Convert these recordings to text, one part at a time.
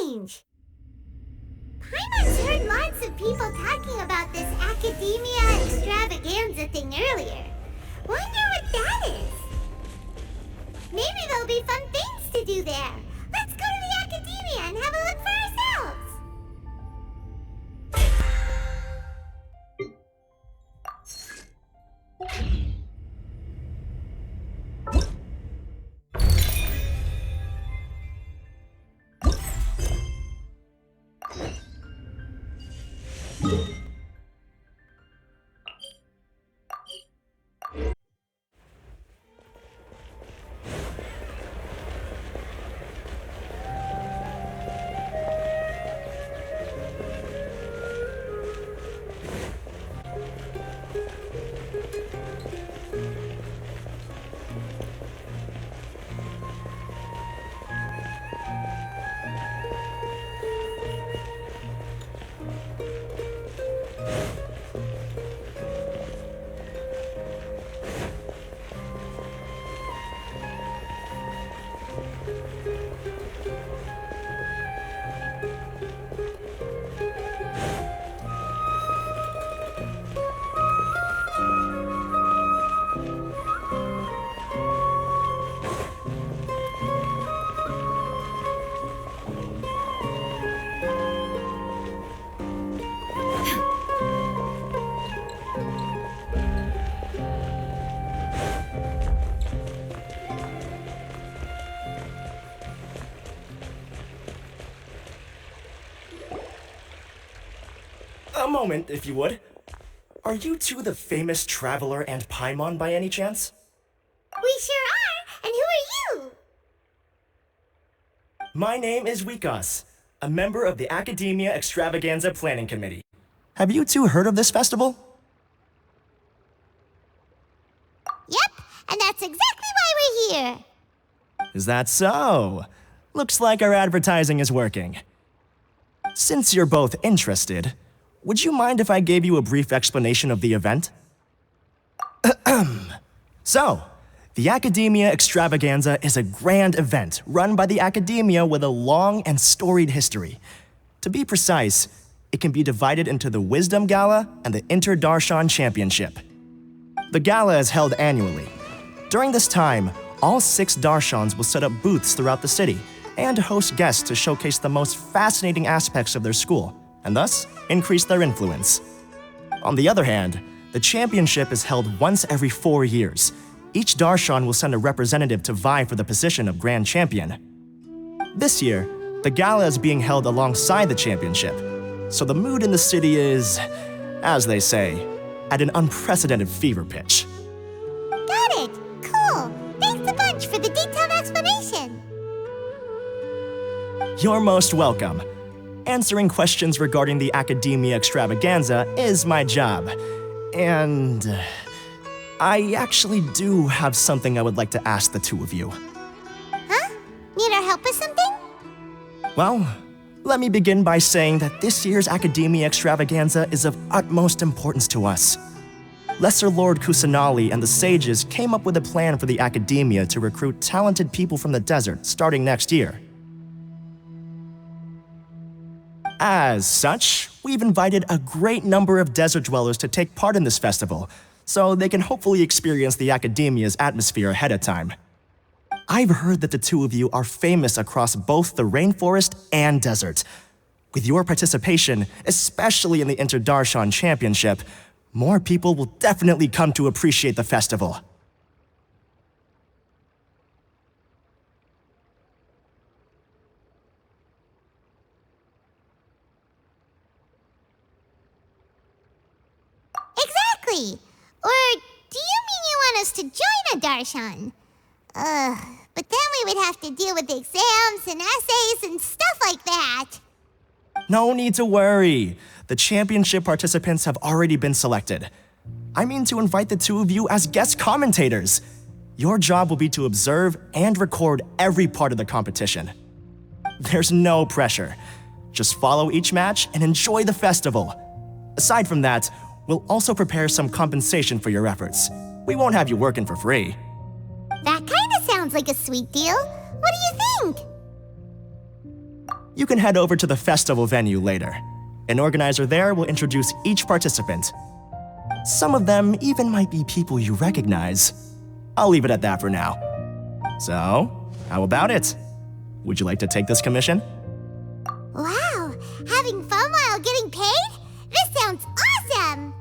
strange. Paimon's heard lots of people talking about this academia extravaganza thing earlier. Wonder what that is. Maybe there'll be fun things to do there. Let's go to the academia and have a look for ourselves. A moment, if you would. Are you two the famous Traveler and Paimon by any chance? We sure are, and who are you? My name is Wikas, a member of the Academia Extravaganza Planning Committee. Have you two heard of this festival? Yep, and that's exactly why we're here. Is that so? Looks like our advertising is working. Since you're both interested, would you mind if I gave you a brief explanation of the event? So, the Academia Extravaganza is a grand event run by the Academia with a long and storied history. To be precise, it can be divided into the Wisdom Gala and the Inter-Darshan Championship. The gala is held annually. During this time, all 6 darshans will set up booths throughout the city and host guests to showcase the most fascinating aspects of their school, and thus increase their influence. On the other hand, the championship is held once every 4 years. Each darshan will send a representative to vie for the position of grand champion. This year, the gala is being held alongside the championship, so the mood in the city is, as they say, at an unprecedented fever pitch. Got it. Cool. Thanks a bunch for the detailed explanation. You're most welcome. Answering questions regarding the Academia Extravaganza is my job. And I actually do have something I would like to ask the two of you. Huh? Need our help with something? Well, let me begin by saying that this year's Academia Extravaganza is of utmost importance to us. Lesser Lord Kusanali and the sages came up with a plan for the Academia to recruit talented people from the desert starting next year. As such, we've invited a great number of desert dwellers to take part in this festival, so they can hopefully experience the Academia's atmosphere ahead of time. I've heard that the two of you are famous across both the rainforest and desert. With your participation, especially in the Inter-Darshan Championship, more people will definitely come to appreciate the festival. Exactly. Or do you mean you want us to join a darshan? But then we would have to deal with exams and essays and stuff like that. No need to worry. The championship participants have already been selected. I mean to invite the two of you as guest commentators. Your job will be to observe and record every part of the competition. There's no pressure. Just follow each match and enjoy the festival. Aside from that, we'll also prepare some compensation for your efforts. We won't have you working for free. That kind of sounds like a sweet deal. What do you think? you can head over to the festival venue later. An organizer there will introduce each participant. Some of them even might be people you recognize. I'll leave it at that for now. So, how about it? Would you like to take this commission? Wow, having fun while getting paid? This sounds awesome!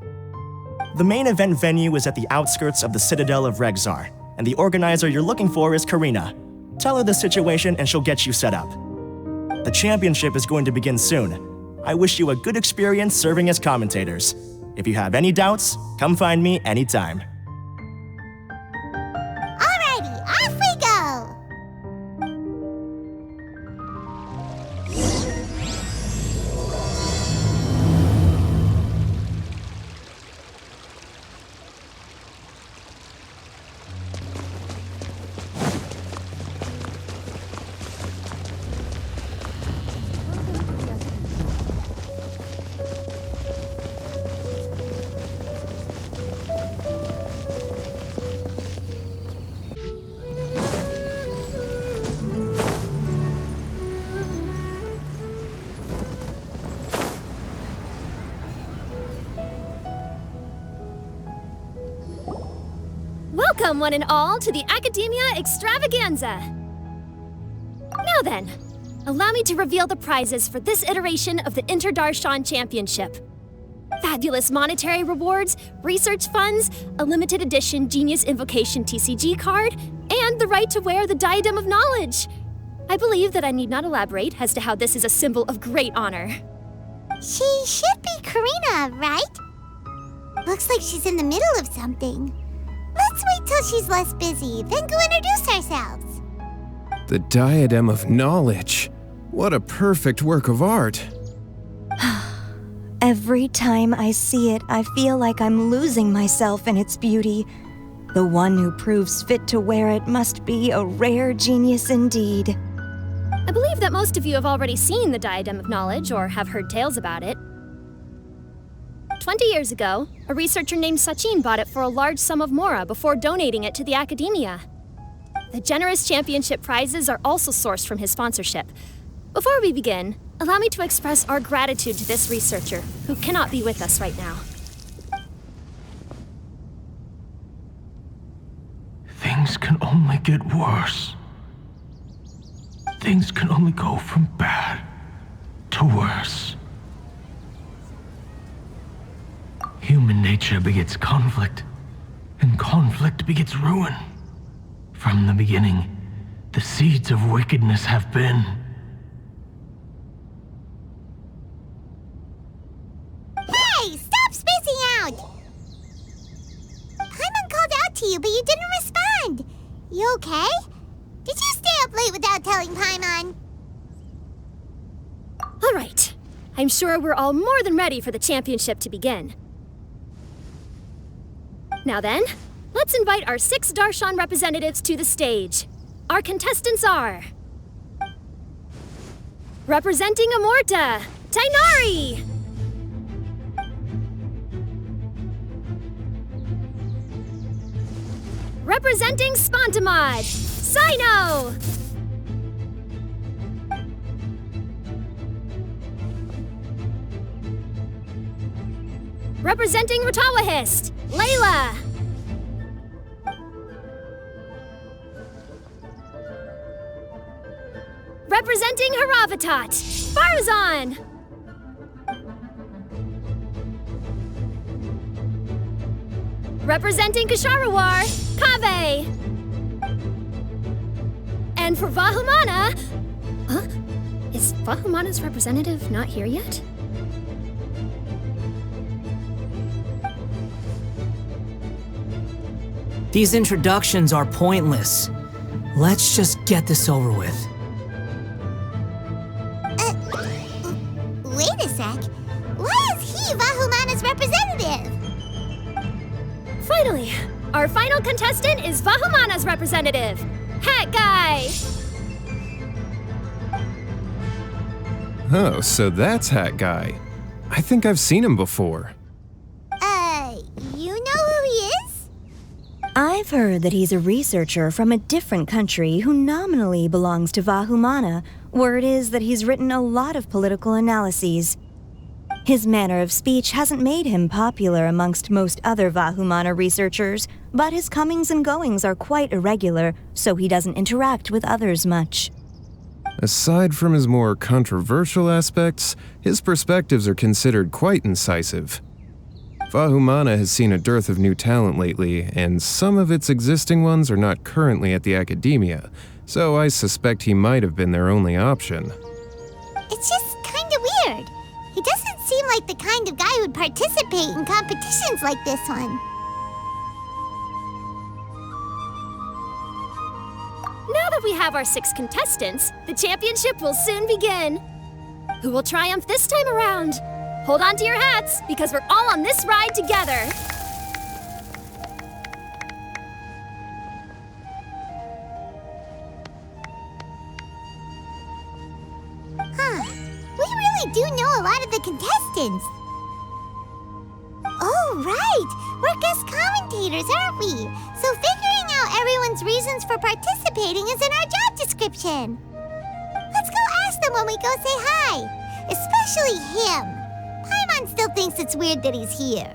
The main event venue is at the outskirts of the Citadel of Regzar, and the organizer you're looking for is Karina. Tell her the situation and she'll get you set up. The championship is going to begin soon. I wish you a good experience serving as commentators. If you have any doubts, come find me anytime. Alrighty, off we go! Welcome, one and all, to the Academia Extravaganza! Now then, allow me to reveal the prizes for this iteration of the Darshan Championship. Fabulous monetary rewards, research funds, a limited edition Genius Invocation TCG card, and the right to wear the Diadem of Knowledge. I believe that I need not elaborate as to how this is a symbol of great honor. She should be Karina, right? Looks like she's in the middle of something. Let's wait till she's less busy, then go introduce ourselves. The Diadem of Knowledge. What a perfect work of art. Every time I see it, I feel like I'm losing myself in its beauty. The one who proves fit to wear it must be a rare genius indeed. I believe that most of you have already seen the Diadem of Knowledge or have heard tales about it. 20 years ago, a researcher named Sachin bought it for a large sum of mora before donating it to the Academia. The generous championship prizes are also sourced from his sponsorship. Before we begin, allow me to express our gratitude to this researcher, who cannot be with us right now. Things can only get worse. Things can only go from bad to worse. Human nature begets conflict, and conflict begets ruin. From the beginning, the seeds of wickedness have been. Hey, stop spacing out! Paimon called out to you, but you didn't respond. You okay? Did you stay up late without telling Paimon? All right. I'm sure we're all more than ready for the championship to begin. Now then, let's invite our 6 Darshan representatives to the stage. Our contestants are... Representing Amorta, Tainari! Representing Spontamod, Cyno! Representing Ratawahist, Layla! Representing Haravatat, Faruzan! Representing Kasharawar, Kaveh! And for Vahumana... Huh? Is Vahumana's representative not here yet? These introductions are pointless. Let's just get this over with. Wait a sec. Why is he Vahumana's representative? Finally, our final contestant is Vahumana's representative, Hat Guy! Oh, so that's Hat Guy. I think I've seen him before. You know who he is? I've heard that he's a researcher from a different country who nominally belongs to Vahumana, Word is that he's written a lot of political analyses. His manner of speech hasn't made him popular amongst most other Vahumana researchers, but his comings and goings are quite irregular, so he doesn't interact with others much. Aside from his more controversial aspects, his perspectives are considered quite incisive. Vahumana has seen a dearth of new talent lately, and some of its existing ones are not currently at the academia, so I suspect he might have been their only option. It's just kinda weird. He doesn't seem like the kind of guy who'd participate in competitions like this one. Now that we have our 6 contestants, the championship will soon begin. Who will triumph this time around? Hold on to your hats, because we're all on this ride together. We really do know a lot of the contestants. Oh, right! We're guest commentators, aren't we? So figuring out everyone's reasons for participating is in our job description. Let's go ask them when we go say hi. Especially him. Paimon still thinks it's weird that he's here.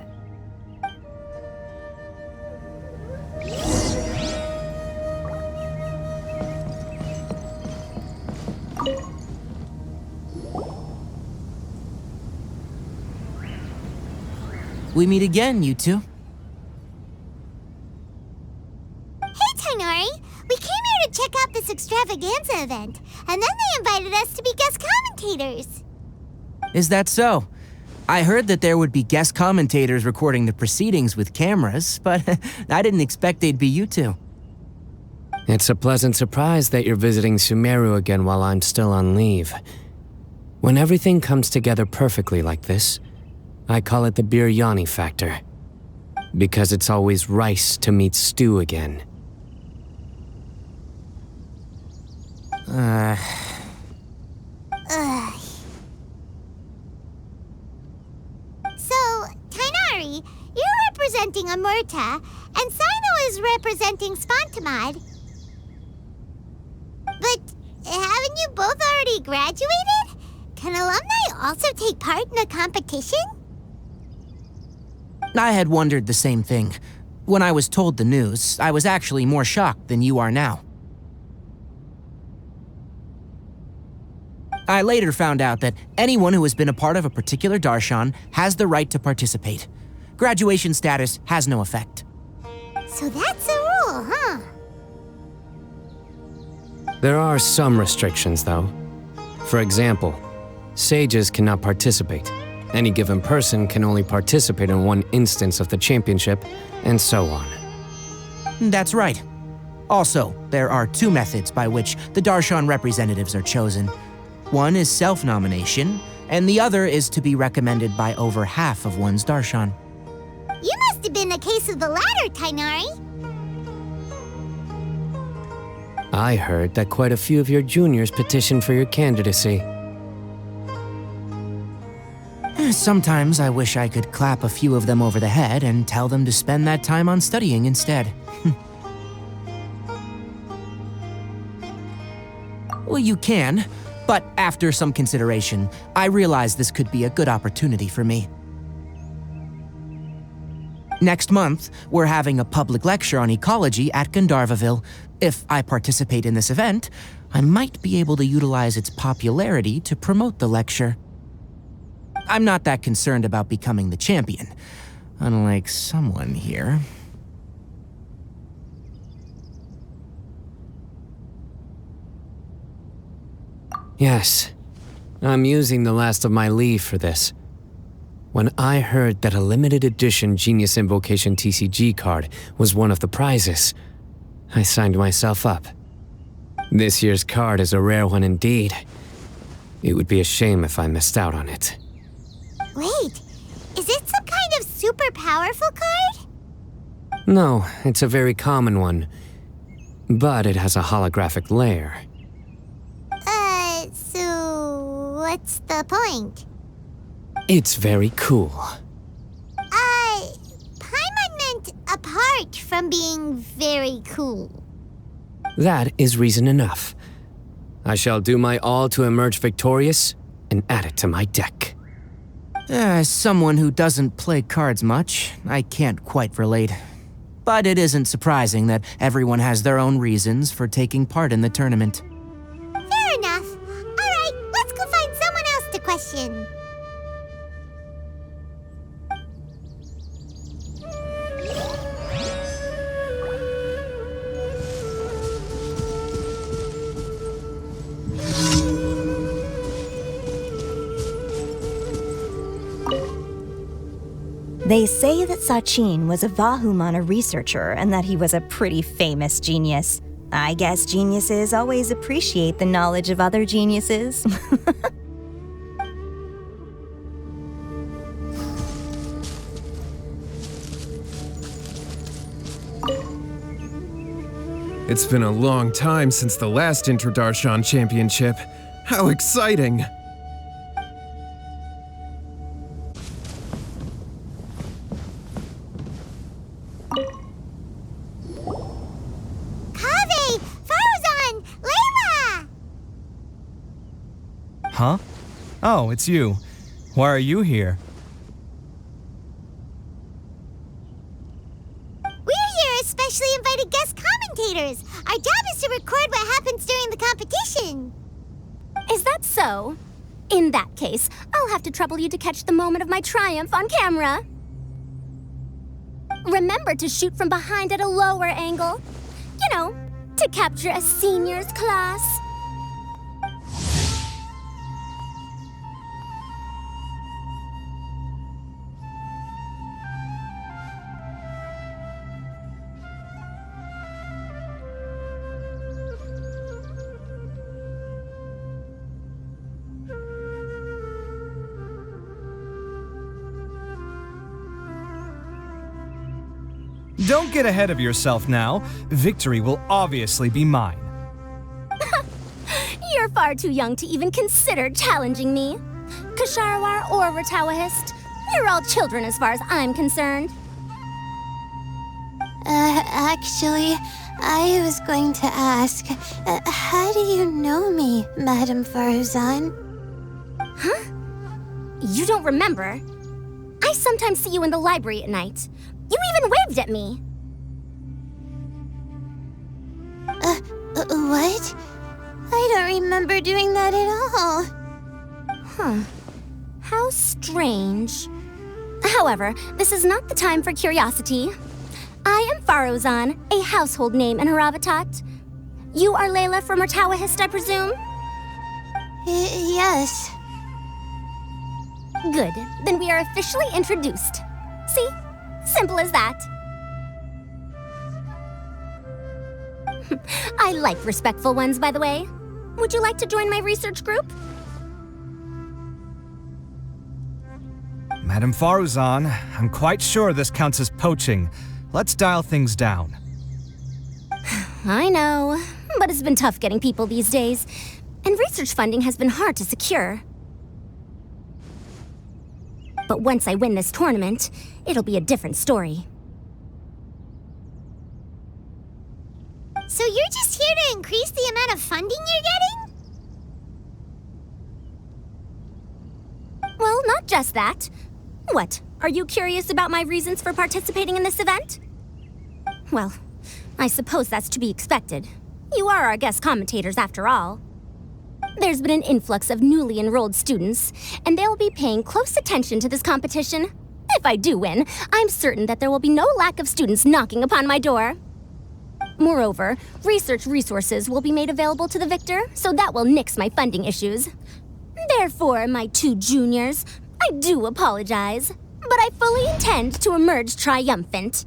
We meet again, you two. Hey, Tighnari! We came here to check out this extravaganza event, and then they invited us to be guest commentators. Is that so? I heard that there would be guest commentators recording the proceedings with cameras, but I didn't expect they'd be you two. It's a pleasant surprise that you're visiting Sumeru again while I'm still on leave. When everything comes together perfectly like this, I call it the biryani factor. Because it's always rice to meet stew again. Ugh. So, Tighnari, you're representing Amurta, and Cyno is representing Spontamad. But haven't you both already graduated? Can alumni also take part in a competition? I had wondered the same thing. When I was told the news, I was actually more shocked than you are now. I later found out that anyone who has been a part of a particular darshan has the right to participate. Graduation status has no effect. So that's a rule, huh? There are some restrictions, though. For example, sages cannot participate. Any given person can only participate in one instance of the championship, and so on. That's right. Also, there are 2 methods by which the darshan representatives are chosen. One is self-nomination, and the other is to be recommended by over half of one's darshan. You must have been a case of the latter, Tighnari. I heard that quite a few of your juniors petitioned for your candidacy. Sometimes I wish I could clap a few of them over the head and tell them to spend that time on studying instead. Well, you can, but after some consideration, I realized this could be a good opportunity for me. Next month, we're having a public lecture on ecology at Gandharvaville. If I participate in this event, I might be able to utilize its popularity to promote the lecture. I'm not that concerned about becoming the champion, unlike someone here. Yes, I'm using the last of my leave for this. When I heard that a limited edition Genius Invocation TCG card was one of the prizes, I signed myself up. This year's card is a rare one indeed. It would be a shame if I missed out on it. Wait, is it some kind of super powerful card? No, it's a very common one. But it has a holographic layer. So what's the point? It's very cool. Paimon meant apart from being very cool. That is reason enough. I shall do my all to emerge victorious and add it to my deck. As someone who doesn't play cards much, I can't quite relate. But it isn't surprising that everyone has their own reasons for taking part in the tournament. Fair enough. Alright, let's go find someone else to question. They say that Sachin was a Vahumana researcher and that he was a pretty famous genius. I guess geniuses always appreciate the knowledge of other geniuses. It's been a long time since the last Inter-Darshan Championship. How exciting! Kaveh! Faruzan! Layla! Huh? Oh, it's you. Why are you here? We're here as specially invited guest commentators. Our job is to record what happens during the competition. Is that so? In that case, I'll have to trouble you to catch the moment of my triumph on camera. Remember to shoot from behind at a lower angle. You know, to capture a seniors class. Don't get ahead of yourself now. Victory will obviously be mine. You're far too young to even consider challenging me. Kasharwar or Ratawahist, you're all children as far as I'm concerned. Actually, I was going to ask, how do you know me, Madam Faruzan? Huh? You don't remember? I sometimes see you in the library at night. You even waved at me. What? I don't remember doing that at all. Huh. How strange. However, this is not the time for curiosity. I am Faruzan, a household name in Haravatat. You are Layla from Ratawahist, I presume? Yes. Good. Then we are officially introduced. See? Simple as that. I like respectful ones, by the way. Would you like to join my research group? Madam Faruzan, I'm quite sure this counts as poaching. Let's dial things down. I know, but it's been tough getting people these days, and research funding has been hard to secure. But once I win this tournament, it'll be a different story. So you're just here to increase the amount of funding you're getting? Well, not just that. What, are you curious about my reasons for participating in this event? Well, I suppose that's to be expected. You are our guest commentators after all. There's been an influx of newly enrolled students, and they'll be paying close attention to this competition. If I do win, I'm certain that there will be no lack of students knocking upon my door. Moreover, research resources will be made available to the victor, so that will nix my funding issues. Therefore, my two juniors, I do apologize, but I fully intend to emerge triumphant.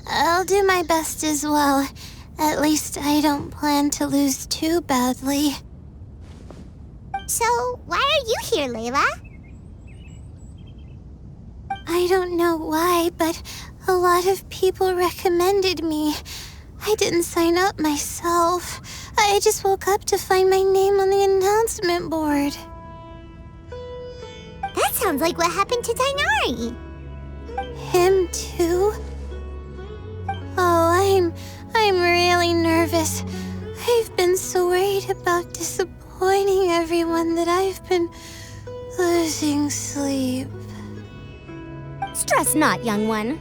I'll do my best as well. At least I don't plan to lose too badly. So, why are you here, Layla? I don't know why, but a lot of people recommended me. I didn't sign up myself. I just woke up to find my name on the announcement board. That sounds like what happened to Tainari. Him too? Oh, I'm really nervous. I've been so worried about disappointing everyone that I've been losing sleep. Stress not, young one.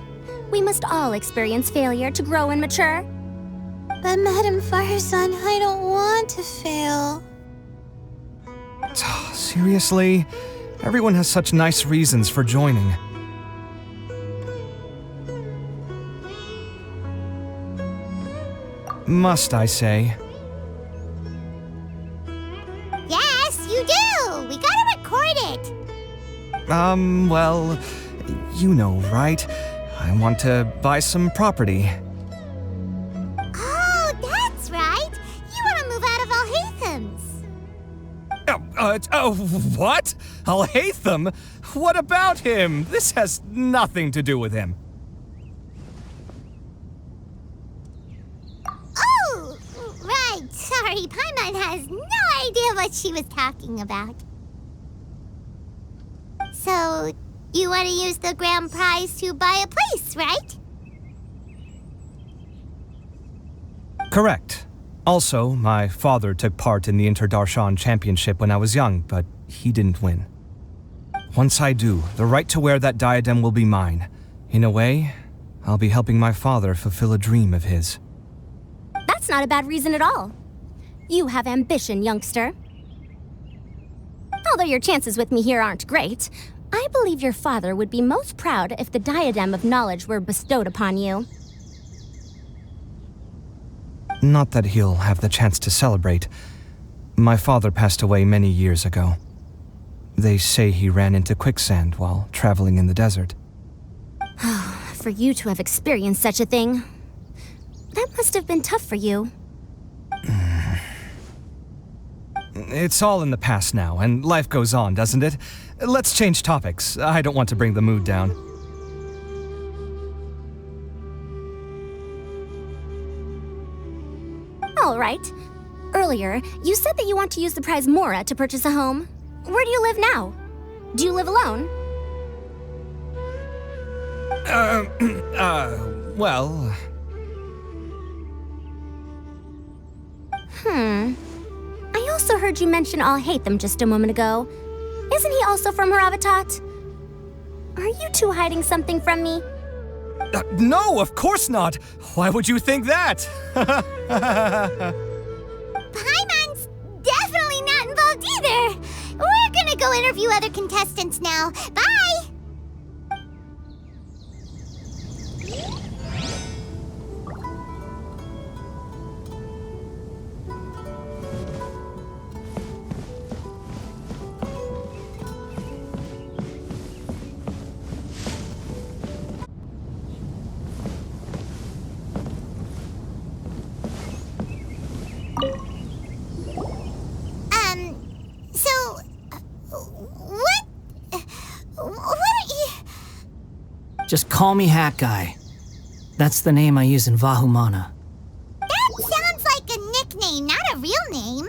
We must all experience failure to grow and mature. But Madame Faruzan, I don't want to fail. Seriously? Everyone has such nice reasons for joining. Must I say? Yes, you do! We gotta record it! Well, you know, right? I want to buy some property. Oh, that's right! You want to move out of Alhatham's. What? Alhatham? What about him? This has nothing to do with him. Oh, right. Sorry, Paimon has no idea what she was talking about. So, you want to use the grand prize to buy a place, right? Correct. Also, my father took part in the Darshan Championship when I was young, but he didn't win. Once I do, the right to wear that diadem will be mine. In a way, I'll be helping my father fulfill a dream of his. That's not a bad reason at all. You have ambition, youngster. Although your chances with me here aren't great, I believe your father would be most proud if the diadem of knowledge were bestowed upon you. Not that he'll have the chance to celebrate. My father passed away many years ago. They say he ran into quicksand while traveling in the desert. For you to have experienced such a thing, that must have been tough for you. It's all in the past now, and life goes on, doesn't it? Let's change topics. I don't want to bring the mood down. All right. Earlier, you said that you want to use the prize Mora to purchase a home. Where do you live now? Do you live alone? Well... I also heard you mention Alhatham just a moment ago. Isn't he also from Haravatat? Are you two hiding something from me? No, of course not! Why would you think that? Paimon's definitely not involved either! We're gonna go interview other contestants now. Bye! Just call me Hat Guy. That's the name I use in Vahumana. That sounds like a nickname, not a real name.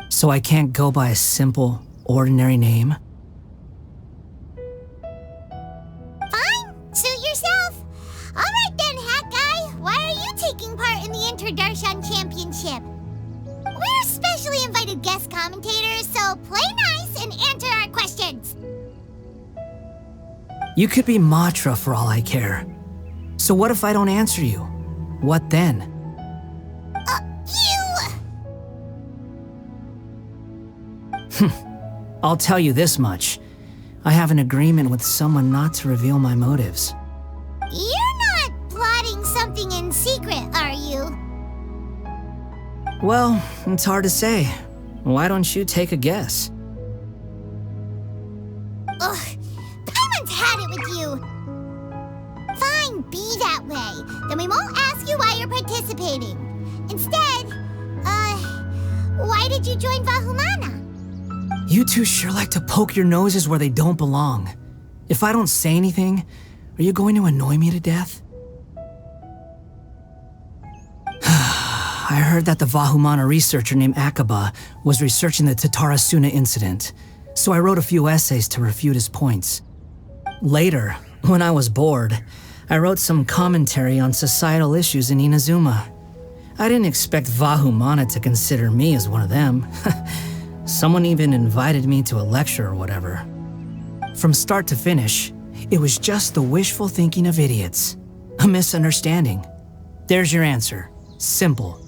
So I can't go by a simple, ordinary name? Fine, suit yourself. Alright then, Hat Guy. Why are you taking part in the Darshan Championship? We're specially invited guest commentators, so play nice and answer our questions. You could be Matra for all I care. So what if I don't answer you? What then? I'll tell you this much. I have an agreement with someone not to reveal my motives. You're not plotting something in secret, are you? Well, it's hard to say. Why don't you take a guess? Ugh, Paimon's had it with you. Fine, be that way. Then we won't ask you why you're participating. Instead, why did you join Vahumana? You two sure like to poke your noses where they don't belong. If I don't say anything, are you going to annoy me to death? I heard that the Vahumana researcher named Akaba was researching the Tatarasuna incident, so I wrote a few essays to refute his points. Later, when I was bored, I wrote some commentary on societal issues in Inazuma. I didn't expect Vahumana to consider me as one of them. Someone even invited me to a lecture or whatever. From start to finish, it was just the wishful thinking of idiots. A misunderstanding. There's your answer. Simple.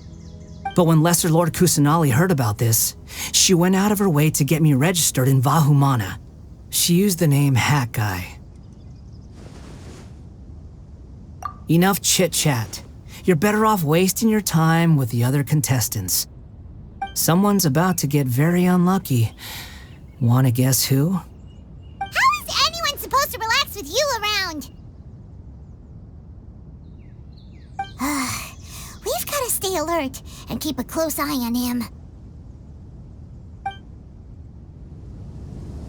But when Lesser Lord Kusanali heard about this, she went out of her way to get me registered in Vahumana. She used the name Hat Guy. Enough chit-chat. You're better off wasting your time with the other contestants. Someone's about to get very unlucky. Wanna guess who? How is anyone supposed to relax with you around? We've got to stay alert and keep a close eye on him.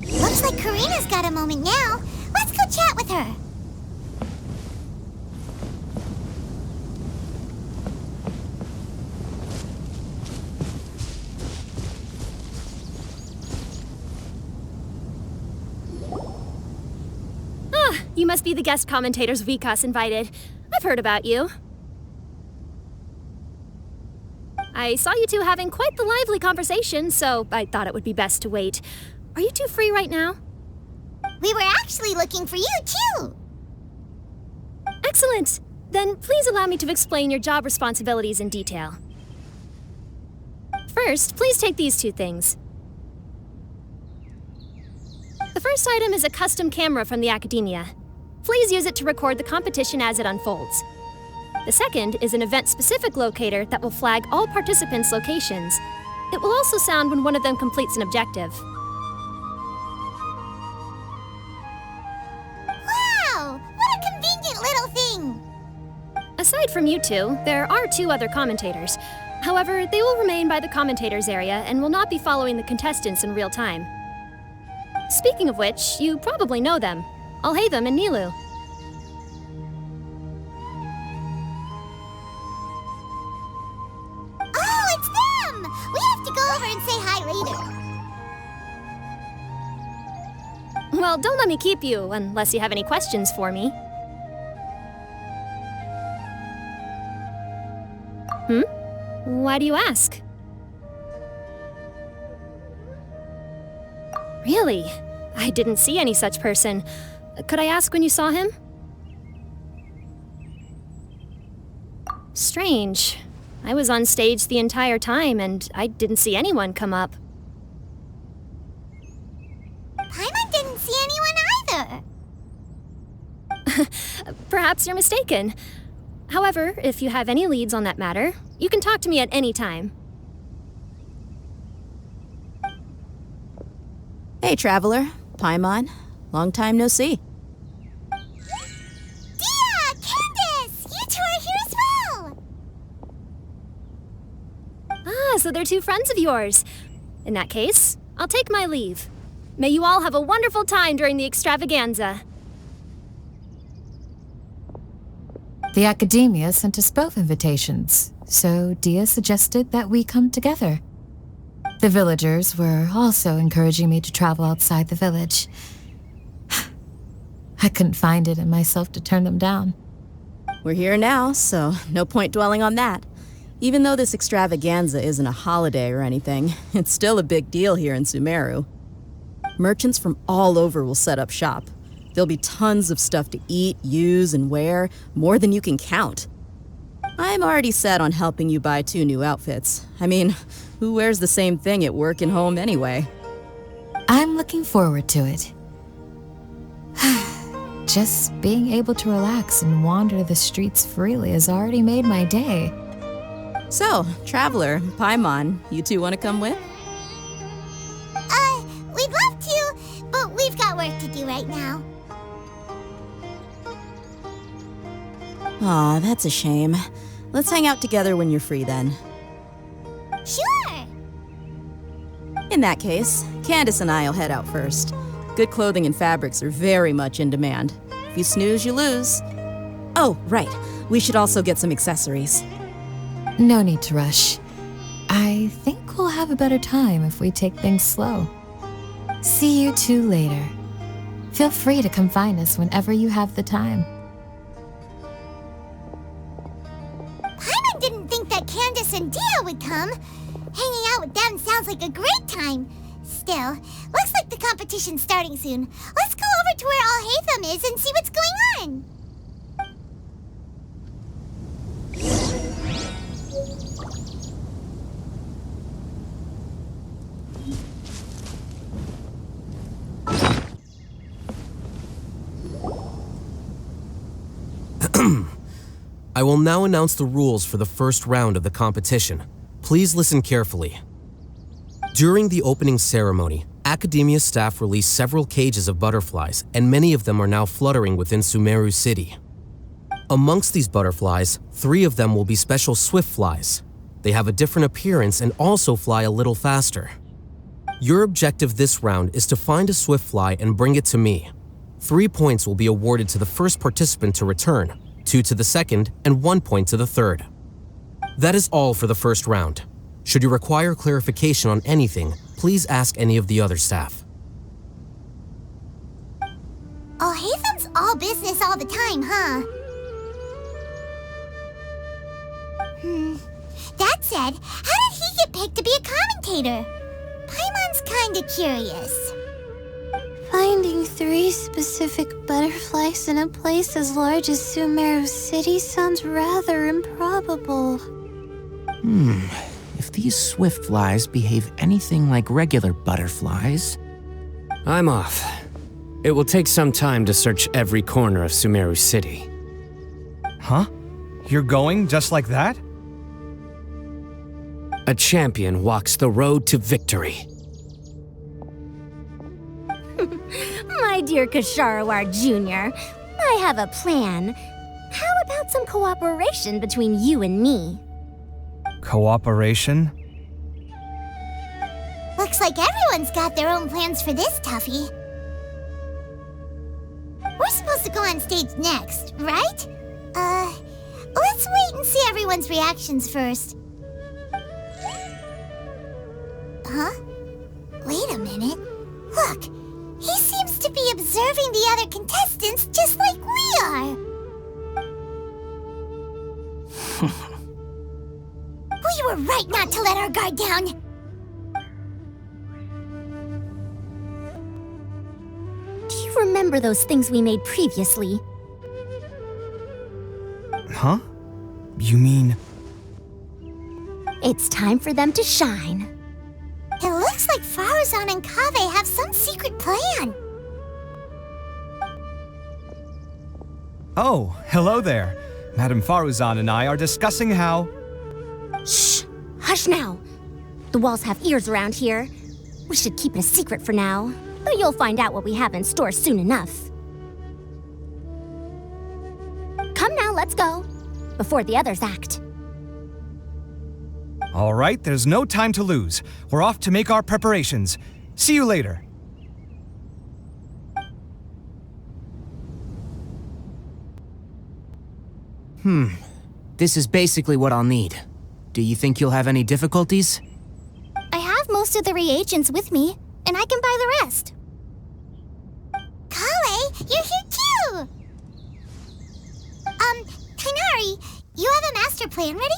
Looks like Karina's got a moment now. Let's go chat with her. You must be the guest commentators Vikas invited. I've heard about you. I saw you two having quite the lively conversation, so I thought it would be best to wait. Are you two free right now? We were actually looking for you, too. Excellent. Then please allow me to explain your job responsibilities in detail. First, please take these two things. The first item is a custom camera from the Academia. Please use it to record the competition as it unfolds. The second is an event-specific locator that will flag all participants' locations. It will also sound when one of them completes an objective. Wow! What a convenient little thing! Aside from you two, there are two other commentators. However, they will remain by the commentators area and will not be following the contestants in real time. Speaking of which, you probably know them. Alhaitham and Nilu. Oh, it's them! We have to go over and say hi later. Well, don't let me keep you, unless you have any questions for me. Why do you ask? Really? I didn't see any such person. Could I ask when you saw him? Strange. I was on stage the entire time, and I didn't see anyone come up. Paimon didn't see anyone either. Perhaps you're mistaken. However, if you have any leads on that matter, you can talk to me at any time. Hey, Traveler. Paimon. Long time no see. Dia! Candace! You two are here as well! Ah, so they're two friends of yours. In that case, I'll take my leave. May you all have a wonderful time during the extravaganza. The Academia sent us both invitations, so Dia suggested that we come together. The villagers were also encouraging me to travel outside the village. I couldn't find it in myself to turn them down. We're here now, so no point dwelling on that. Even though this extravaganza isn't a holiday or anything, it's still a big deal here in Sumeru. Merchants from all over will set up shop. There'll be tons of stuff to eat, use, and wear, more than you can count. I'm already set on helping you buy 2 new outfits. I mean, who wears the same thing at work and home anyway? I'm looking forward to it. Just being able to relax and wander the streets freely has already made my day. So, Traveler, Paimon, you two want to come with? We'd love to, but we've got work to do right now. Aw, that's a shame. Let's hang out together when you're free then. Sure! In that case, Candace and I'll head out first. Good clothing and fabrics are very much in demand. If you snooze, you lose. Oh, right. We should also get some accessories. No need to rush. I think we'll have a better time if we take things slow. See you two later. Feel free to come find us whenever you have the time. would come. Hanging out with them sounds like a great time. Still, looks like the competition's starting soon. Let's go over to where Allées is and see what's going on. I will now announce the rules for the first round of the competition. Please listen carefully. During the opening ceremony, Academia staff released several cages of butterflies, and many of them are now fluttering within Sumeru City. Amongst these butterflies, 3 of them will be special swift flies. They have a different appearance and also fly a little faster. Your objective this round is to find a swift fly and bring it to me. 3 points will be awarded to the first participant to return, 2 to the second, and 1 point to the third. That is all for the first round. Should you require clarification on anything, please ask any of the other staff. Allées' all business all the time, huh? That said, how did he get picked to be a commentator? Paimon's kinda curious. Finding 3 specific butterflies in a place as large as Sumeru City sounds rather improbable. If these swift flies behave anything like regular butterflies... I'm off. It will take some time to search every corner of Sumeru City. Huh? You're going just like that? A champion walks the road to victory. My dear Kasharawar Jr., I have a plan. How about some cooperation between you and me? Cooperation? Looks like everyone's got their own plans for this toughie. We're supposed to go on stage next, right? Let's wait and see everyone's reactions first. Huh? Wait a minute. Look, he seems to be observing the other contestants just like we are. We were right not to let our guard down. Do you remember those things we made previously? Huh? You mean... It's time for them to shine. It looks like Faruzan and Kaveh have some secret plan. Oh, hello there. Madame Faruzan and I are discussing how... Shh! Hush now! The walls have ears around here. We should keep it a secret for now, but you'll find out what we have in store soon enough. Come now, let's go. Before the others act. All right, there's no time to lose. We're off to make our preparations. See you later. This is basically what I'll need. Do you think you'll have any difficulties? I have most of the reagents with me, and I can buy the rest. Kale, you're here too! Kainari, you have a master plan ready?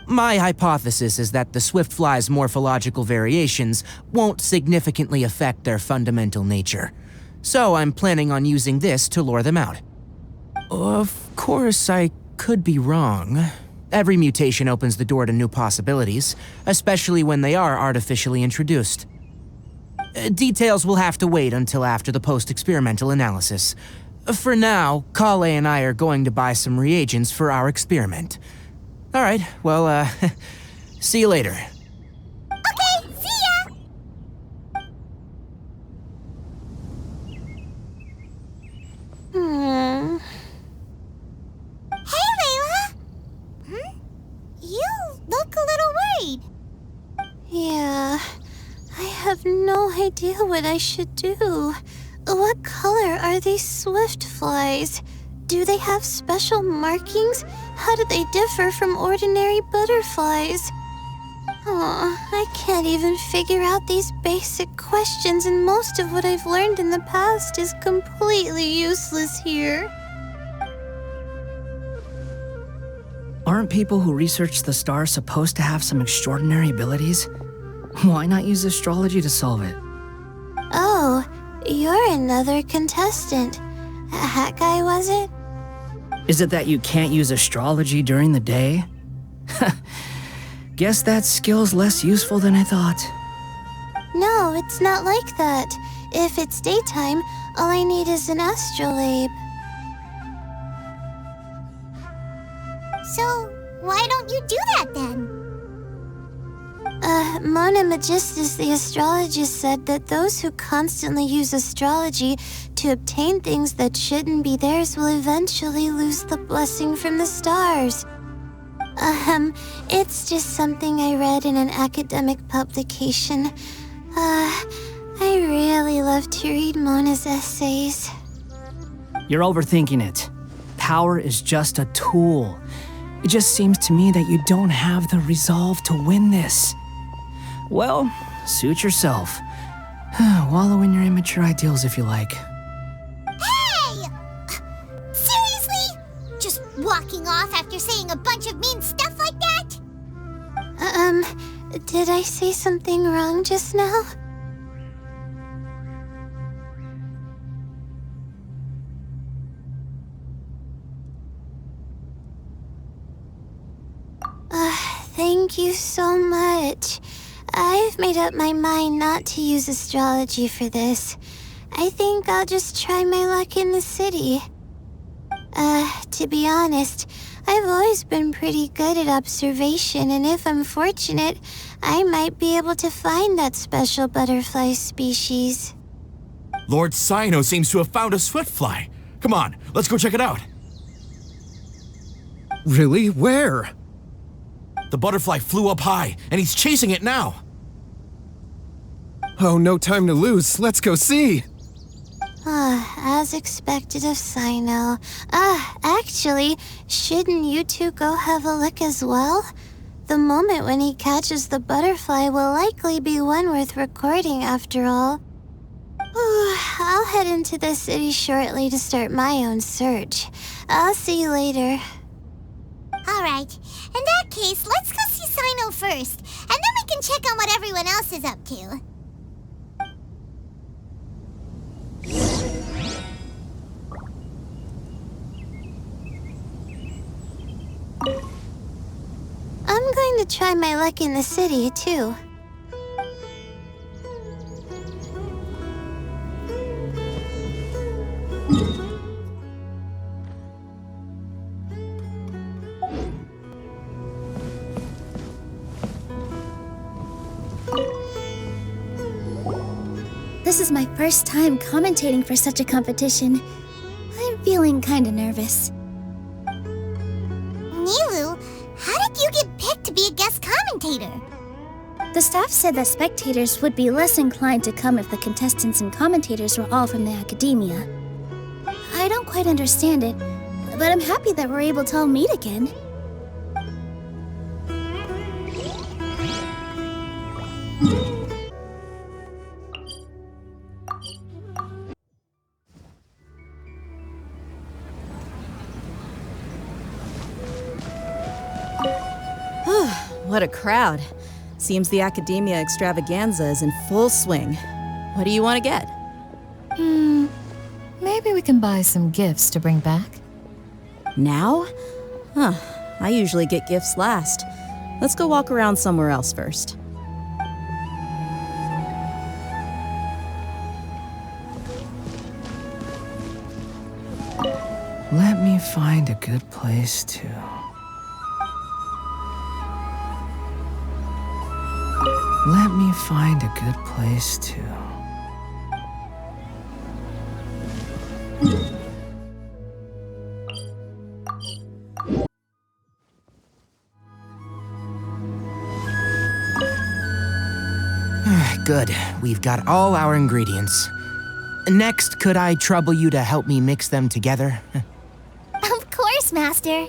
My hypothesis is that the swift fly's morphological variations won't significantly affect their fundamental nature. So I'm planning on using this to lure them out. Of course, I could be wrong. Every mutation opens the door to new possibilities, especially when they are artificially introduced. Details will have to wait until after the post-experimental analysis. For now, Kale and I are going to buy some reagents for our experiment. All right, well, see you later. Okay, see ya! Hey, Layla! You look a little worried. Yeah, I have no idea what I should do. What color are these swift flies? Do they have special markings? How do they differ from ordinary butterflies? I can't even figure out these basic questions, and most of what I've learned in the past is completely useless here. Aren't people who research the stars supposed to have some extraordinary abilities? Why not use astrology to solve it? Oh, you're another contestant. A hat guy, was it? Is it that you can't use astrology during the day? Guess that skill's less useful than I thought. No, it's not like that. If it's daytime, all I need is an astrolabe. So, why don't you do that then? Mona Magistus the astrologist said that those who constantly use astrology to obtain things that shouldn't be theirs will eventually lose the blessing from the stars. It's just something I read in an academic publication. I really love to read Mona's essays. You're overthinking it. Power is just a tool. It just seems to me that you don't have the resolve to win this. Well, suit yourself. Wallow in your immature ideals if you like. Hey! Seriously? Just walking off after saying a bunch of mean stuff like that? Did I say something wrong just now? Thank you so much. I've made up my mind not to use astrology for this. I think I'll just try my luck in the city. To be honest, I've always been pretty good at observation, and if I'm fortunate, I might be able to find that special butterfly species. Lord Cyno seems to have found a swiftfly. Come on, let's go check it out. Really? Where? The butterfly flew up high, and he's chasing it now. Oh, no time to lose. Let's go see. As expected of Cyno. Actually, shouldn't you two go have a look as well? The moment when he catches the butterfly will likely be one worth recording after all. I'll head into the city shortly to start my own search. I'll see you later. Alright, in that case, let's go see Cyno first, and then we can check on what everyone else is up to. I'm going to try my luck in the city, too. This is my first time commentating for such a competition. I'm feeling kinda nervous. Nilu, how did you get picked to be a guest commentator? The staff said that spectators would be less inclined to come if the contestants and commentators were all from the academia. I don't quite understand it, but I'm happy that we're able to all meet again. What a crowd. Seems the academia extravaganza is in full swing. What do you want to get? Maybe we can buy some gifts to bring back. Now? I usually get gifts last. Let's go walk around somewhere else first. Let me find a good place to... Let me find a good place to... Good. We've got all our ingredients. Next, could I trouble you to help me mix them together? Of course, Master.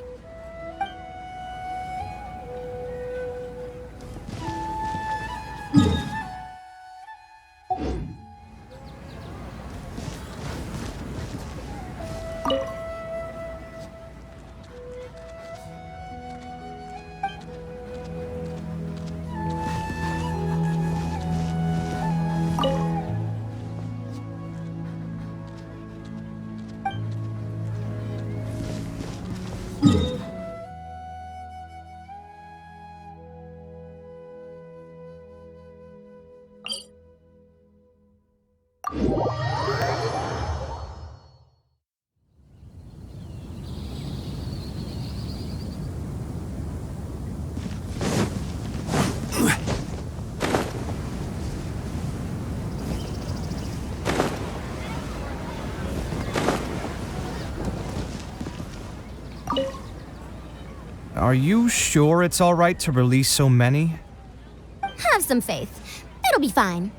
Are you sure it's all right to release so many? Have some faith. It'll be fine.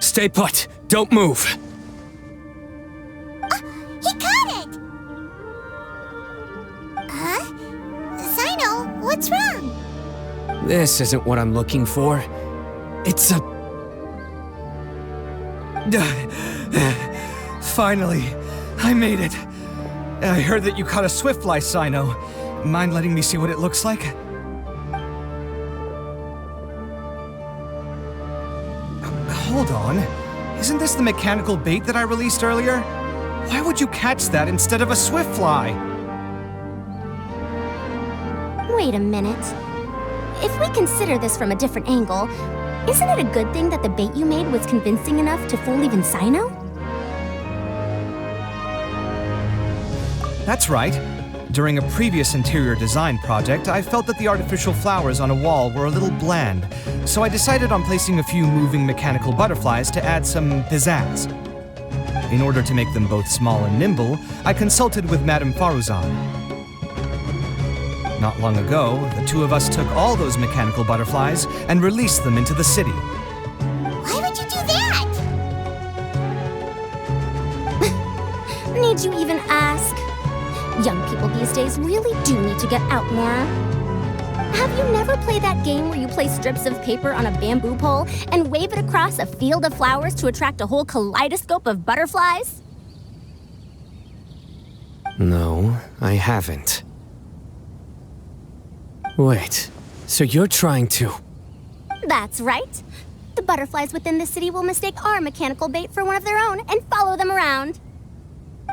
Stay put. Don't move. He caught it! Huh? Cyno, what's wrong? This isn't what I'm looking for. It's a... Finally, I made it. I heard that you caught a swiftfly, Cyno. Mind letting me see what it looks like? Hold on. Isn't this the mechanical bait that I released earlier? Why would you catch that instead of a swiftfly? Wait a minute. If we consider this from a different angle, isn't it a good thing that the bait you made was convincing enough to fool even Cyno? That's right. During a previous interior design project, I felt that the artificial flowers on a wall were a little bland, so I decided on placing a few moving mechanical butterflies to add some pizzazz. In order to make them both small and nimble, I consulted with Madame Faruzan. Not long ago, the two of us took all those mechanical butterflies and released them into the city. Why would you do that? Need you even ask? Young people these days really do need to get out more. Have you never played that game where you place strips of paper on a bamboo pole and wave it across a field of flowers to attract a whole kaleidoscope of butterflies? No, I haven't. Wait, so you're trying to... That's right. The butterflies within the city will mistake our mechanical bait for one of their own and follow them around.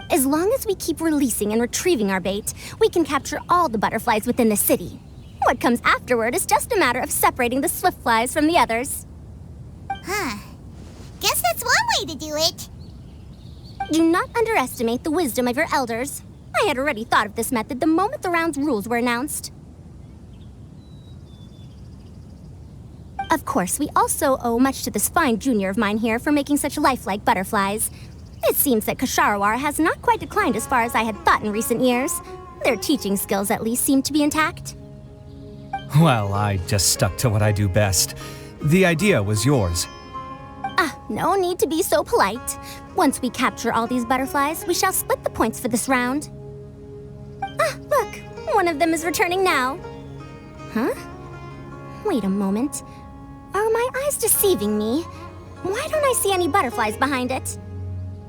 As long as we keep releasing and retrieving our bait, we can capture all the butterflies within the city. What comes afterward is just a matter of separating the swiftflies from the others. Huh. Guess that's one way to do it. Do not underestimate the wisdom of your elders. I had already thought of this method the moment the round's rules were announced. Of course, we also owe much to this fine junior of mine here for making such lifelike butterflies. It seems that Kasharawar has not quite declined as far as I had thought in recent years. Their teaching skills at least seem to be intact. Well, I just stuck to what I do best. The idea was yours. No need to be so polite. Once we capture all these butterflies, we shall split the points for this round. Look, one of them is returning now. Huh? Wait a moment. Are my eyes deceiving me? Why don't I see any butterflies behind it?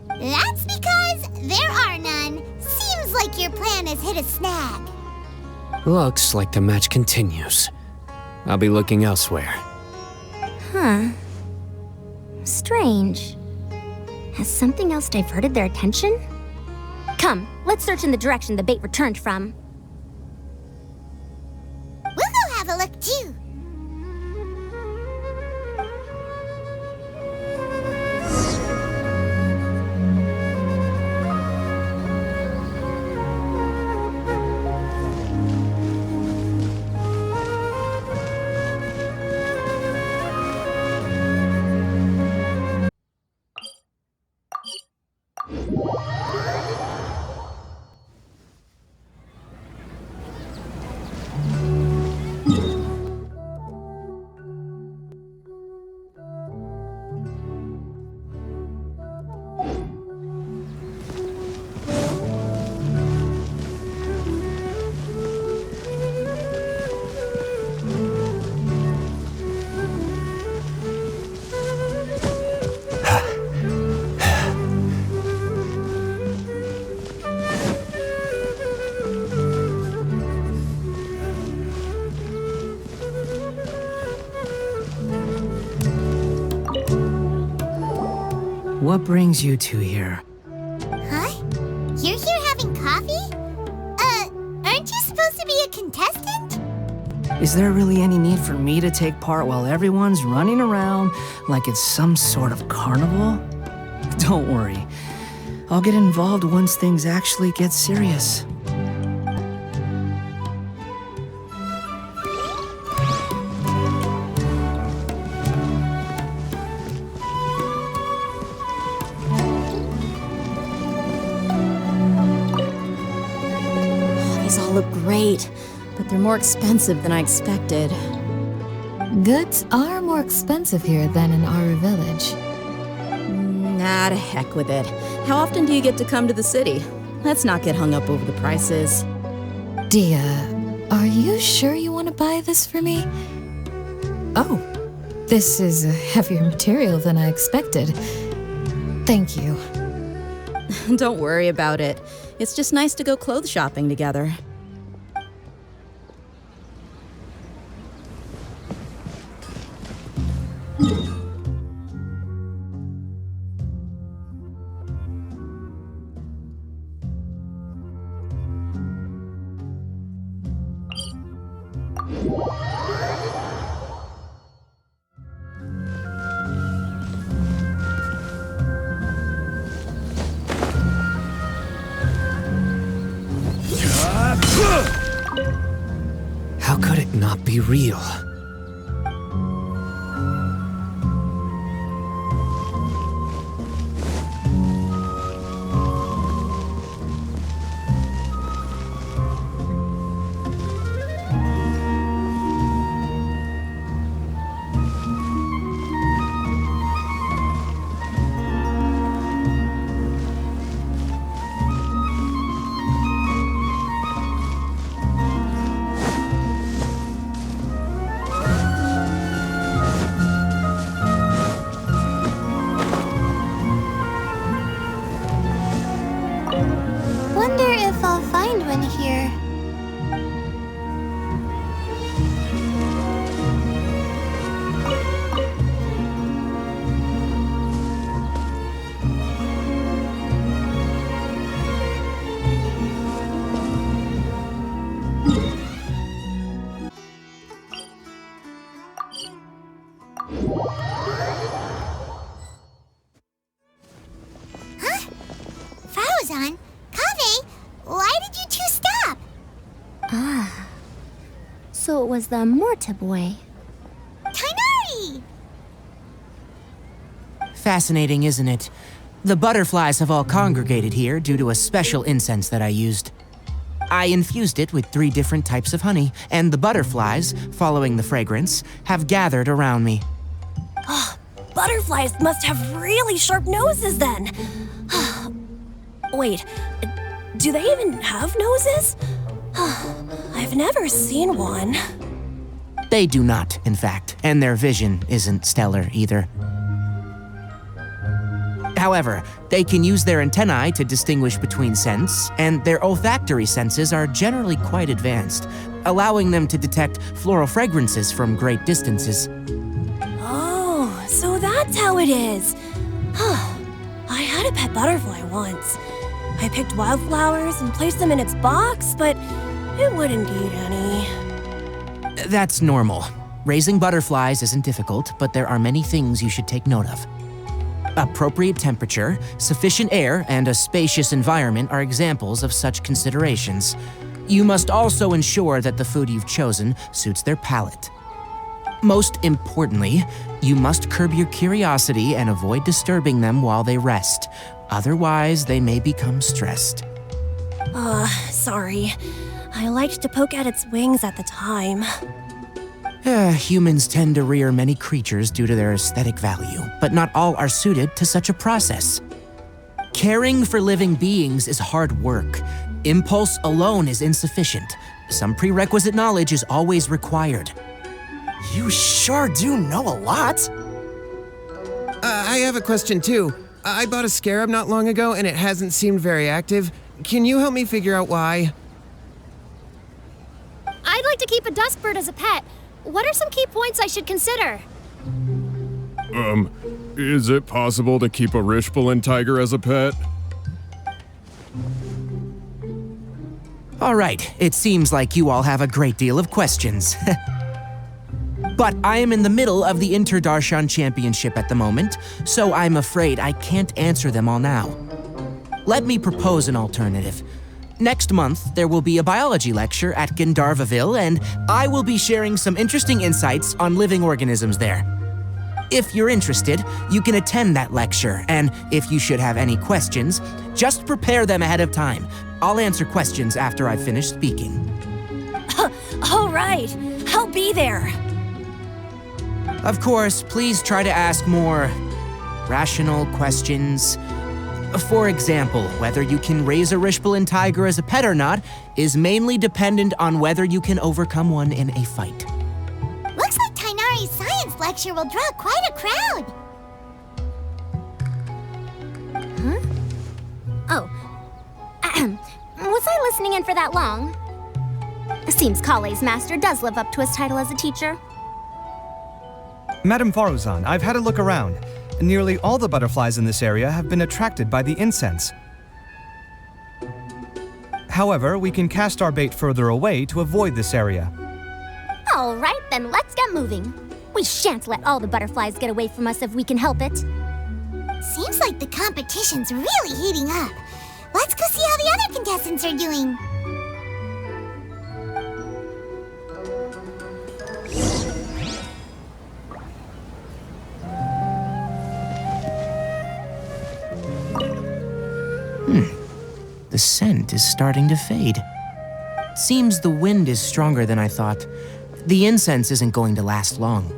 That's because there are none. Seems like your plan has hit a snag. Looks like the match continues. I'll be looking elsewhere. Huh. Strange. Has something else diverted their attention? Come, let's search in the direction the bait returned from. We'll go have a look too. What brings you two here? Huh? You're here having coffee? Aren't you supposed to be a contestant? Is there really any need for me to take part while everyone's running around like it's some sort of carnival? Don't worry. I'll get involved once things actually get serious. These all look great, but they're more expensive than I expected. Goods are more expensive here than in our village. Nah, to heck with it. How often do you get to come to the city? Let's not get hung up over the prices. Dia, are you sure you want to buy this for me? Oh, this is a heavier material than I expected. Thank you. Don't worry about it. It's just nice to go clothes shopping together. How could it not be real? Wonder if I'll find one here. Huh? Faruzan? Kaveh? Why did you two stop? Ah. So it was the Morta boy. Kainari! Fascinating, isn't it? The butterflies have all congregated here due to a special incense that I used. I infused it with 3 different types of honey, and the butterflies, following the fragrance, have gathered around me. Oh, butterflies must have really sharp noses then. Wait, do they even have noses? I've never seen one. They do not, in fact, and their vision isn't stellar either. However, they can use their antennae to distinguish between scents, and their olfactory senses are generally quite advanced, allowing them to detect floral fragrances from great distances. Oh, so that's how it is. I had a pet butterfly once. I picked wildflowers and placed them in its box, but it wouldn't eat any. That's normal. Raising butterflies isn't difficult, but there are many things you should take note of. Appropriate temperature, sufficient air, and a spacious environment are examples of such considerations. You must also ensure that the food you've chosen suits their palate. Most importantly, you must curb your curiosity and avoid disturbing them while they rest. Otherwise, they may become stressed. Sorry. I liked to poke at its wings at the time. Humans tend to rear many creatures due to their aesthetic value, but not all are suited to such a process. Caring for living beings is hard work. Impulse alone is insufficient. Some prerequisite knowledge is always required. You sure do know a lot. I have a question too. I bought a scarab not long ago and it hasn't seemed very active. Can you help me figure out why? I'd like to keep a duskbird as a pet. What are some key points I should consider? Is it possible to keep a Rishbalin tiger as a pet? All right, it seems like you all have a great deal of questions. But I am in the middle of the Inter-Darshan Championship at the moment, so I'm afraid I can't answer them all now. Let me propose an alternative. Next month, there will be a biology lecture at Gandharvaville, and I will be sharing some interesting insights on living organisms there. If you're interested, you can attend that lecture, and if you should have any questions, just prepare them ahead of time. I'll answer questions after I've finished speaking. All right, I'll be there. Of course, please try to ask more rational questions. For example, whether you can raise a Rishbalin tiger as a pet or not is mainly dependent on whether you can overcome one in a fight. Looks like Tainari's science lecture will draw quite a crowd. Huh? Oh. Was I listening in for that long? Seems Kale's master does live up to his title as a teacher. Madam Faruzan, I've had a look around. Nearly all the butterflies in this area have been attracted by the incense. However, we can cast our bait further away to avoid this area. All right, then let's get moving. We shan't let all the butterflies get away from us if we can help it. Seems like the competition's really heating up. Let's go see how the other contestants are doing. The scent is starting to fade. Seems the wind is stronger than I thought. The incense isn't going to last long.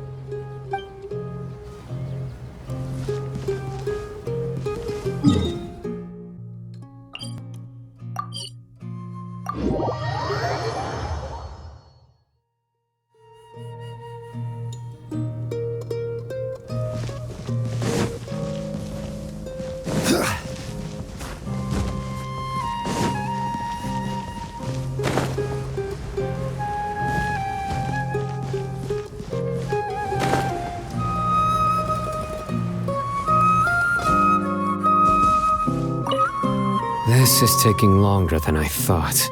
This is taking longer than I thought.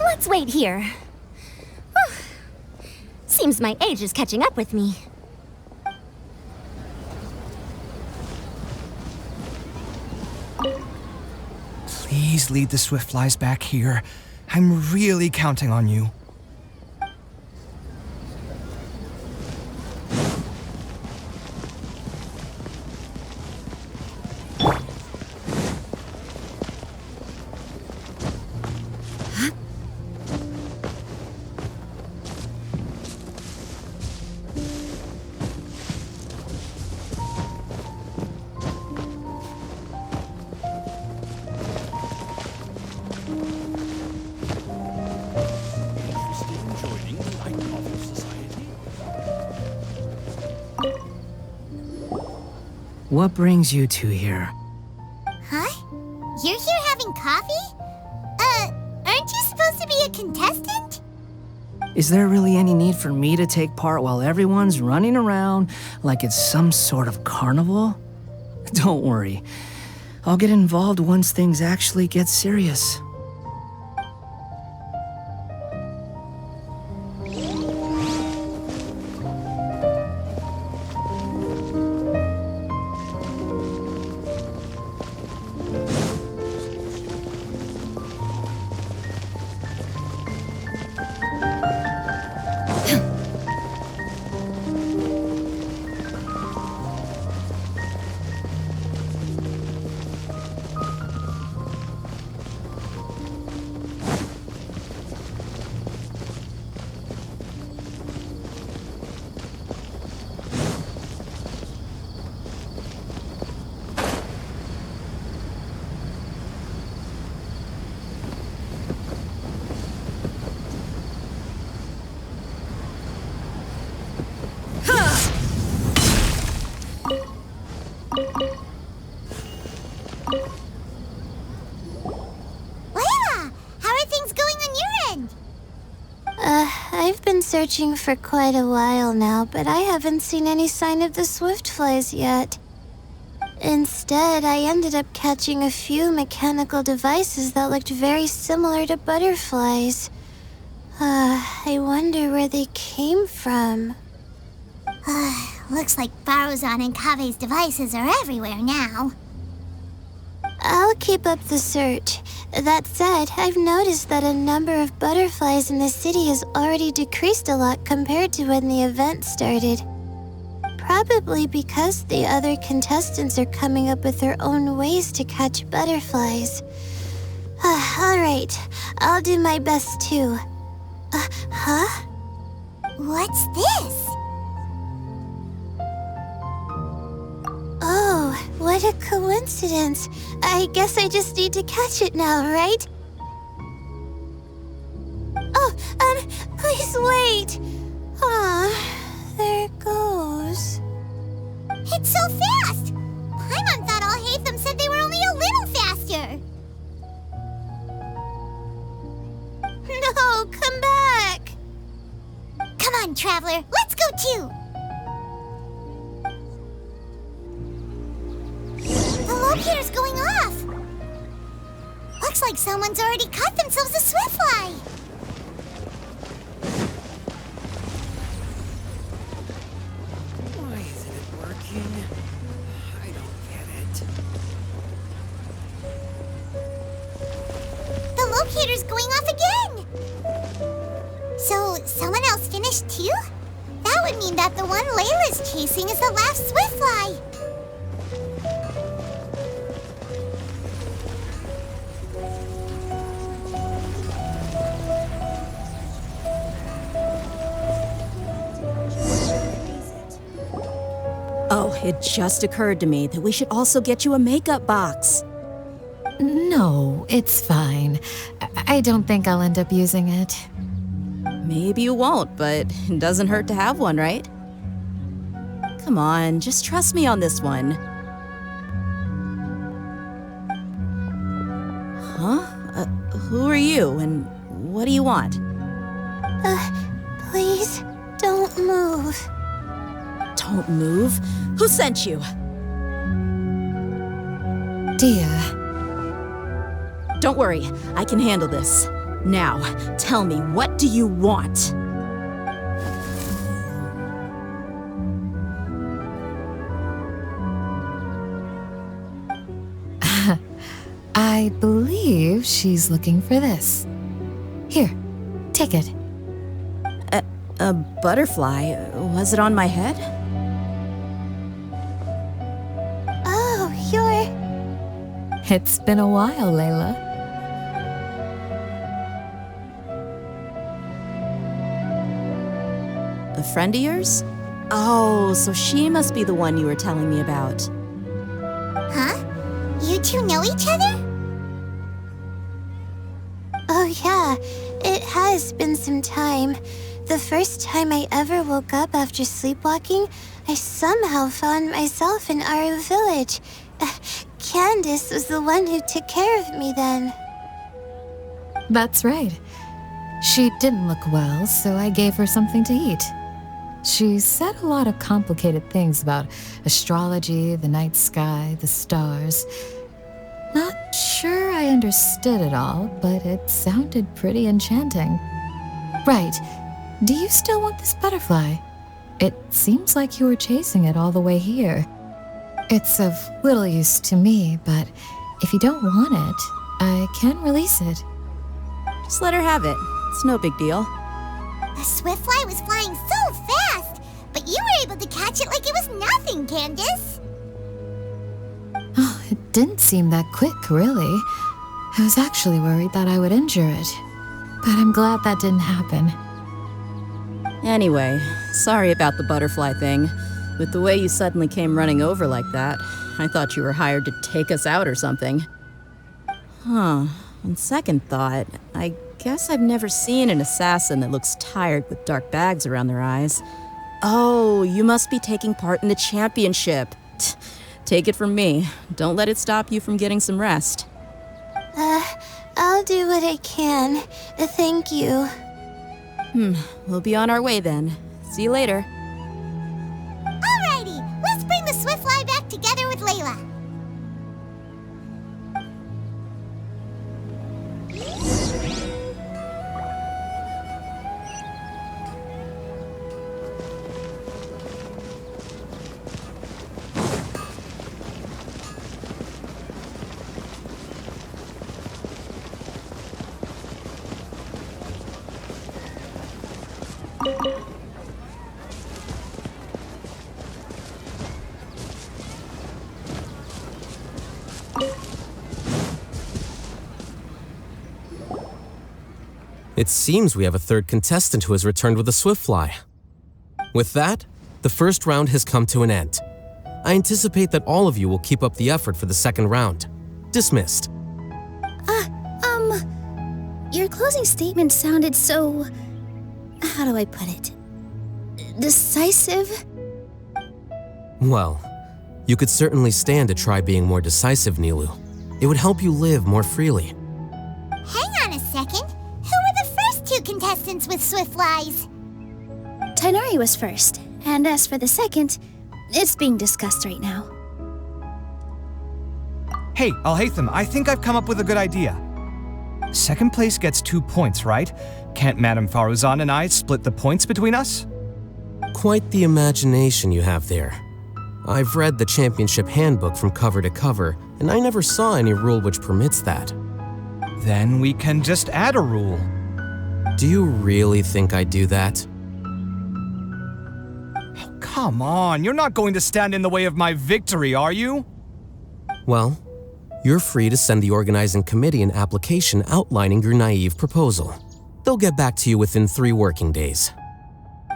Let's wait here. Whew. Seems my age is catching up with me. Please lead the Swiftflies back here. I'm really counting on you. What brings you two here? Huh? You're here having coffee? Aren't you supposed to be a contestant? Is there really any need for me to take part while everyone's running around like it's some sort of carnival? Don't worry. I'll get involved once things actually get serious. searching for quite a while now, but I haven't seen any sign of the swiftflies yet. Instead, I ended up catching a few mechanical devices that looked very similar to butterflies. I wonder where they came from. Looks like Faruzan and Kave's devices are everywhere now. I'll keep up the search. That said, I've noticed that a number of butterflies in the city has already decreased a lot compared to when the event started. Probably because the other contestants are coming up with their own ways to catch butterflies. Alright, I'll do my best too. Huh? What's this? Oh, what a coincidence. I guess I just need to catch it now, right? Oh, please wait. There it goes. It's so fast! Paimon thought all Hatham said they were only a little faster. No, come back. Come on, Traveler, let's go too. The locator's going off. Looks like someone's already caught themselves a swiftfly. Why isn't it working? I don't get it. The locator's going off again. So, someone else finished too? That would mean that the one Layla's chasing is the last swiftfly. Oh, it just occurred to me that we should also get you a makeup box. No, it's fine. I don't think I'll end up using it. Maybe you won't, but it doesn't hurt to have one, right? Come on, just trust me on this one. Huh? Who are you, and what do you want? Please, don't move. Don't move? Who sent you? Dia. Don't worry, I can handle this. Now, tell me, what do you want? I believe she's looking for this. Here, take it. A butterfly? Was it on my head? Oh, you're... It's been a while, Layla. A friend of yours? Oh, so she must be the one you were telling me about. Huh? You two know each other? Oh yeah, it has been some time. The first time I ever woke up after sleepwalking, I somehow found myself in Aru village. Candace was the one who took care of me then. That's right. She didn't look well, so I gave her something to eat. She said a lot of complicated things about astrology, the night sky, the stars. Not sure I understood it all, but it sounded pretty enchanting. Right. Do you still want this butterfly? It seems like you were chasing it all the way here. It's of little use to me, but if you don't want it, I can release it. Just let her have it. It's no big deal. The swiftfly was flying so fast, but you were able to catch it like it was nothing, Candace. Oh, it didn't seem that quick, really. I was actually worried that I would injure it, but I'm glad that didn't happen. Anyway, sorry about the butterfly thing. With the way you suddenly came running over like that, I thought you were hired to take us out or something. Huh. On second thought, I guess I've never seen an assassin that looks tired with dark bags around their eyes. Oh, you must be taking part in the championship. Take it from me. Don't let it stop you from getting some rest. I'll do what I can. Thank you. We'll be on our way then. See you later. Alrighty, let's bring the Swiftfly back together with Layla. It seems we have a third contestant who has returned with a Swiftfly. With that, the first round has come to an end. I anticipate that all of you will keep up the effort for the second round. Dismissed. Your closing statement sounded so... how do I put it? Decisive? Well, you could certainly stand to try being more decisive, Nilu. It would help you live more freely. Hang on a second. Who were the first two contestants with Swiftflies? Tighnari was first, and as for the second, it's being discussed right now. Hey, Alhaitham, I think I've come up with a good idea. Second place gets 2 points, right? Can't Madame Faruzan and I split the points between us? Quite the imagination you have there. I've read the championship handbook from cover to cover, and I never saw any rule which permits that. Then we can just add a rule. Do you really think I'd do that? Oh, come on, you're not going to stand in the way of my victory, are you? Well, you're free to send the organizing committee an application outlining your naive proposal. They'll get back to you within 3 working days.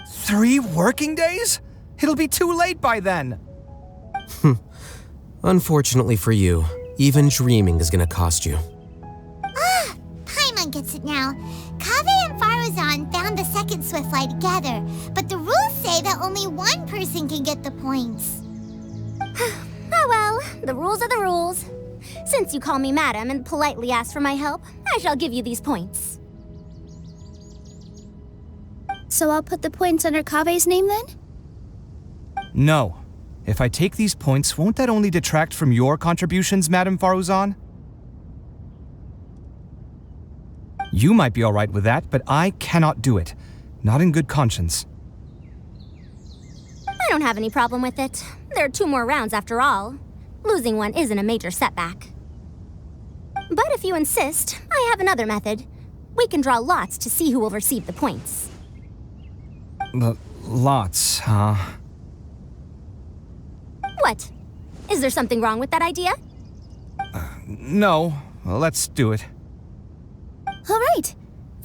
3 working days? It'll be too late by then. Unfortunately for you, even dreaming is gonna cost you. Paimon gets it now. Kaveh and Faruzan found the second Swiftfly together, but the rules say that only one person can get the points. Oh well, the rules are the rules. Since you call me madam and politely ask for my help, I shall give you these points. So I'll put the points under Kaveh's name then? No. If I take these points, won't that only detract from your contributions, Madame Faruzan? You might be alright with that, but I cannot do it. Not in good conscience. I don't have any problem with it. There are 2 more rounds after all. Losing one isn't a major setback. But if you insist, I have another method. We can draw lots to see who will receive the points. Lots, huh? What? Is there something wrong with that idea? No. Well, let's do it. All right.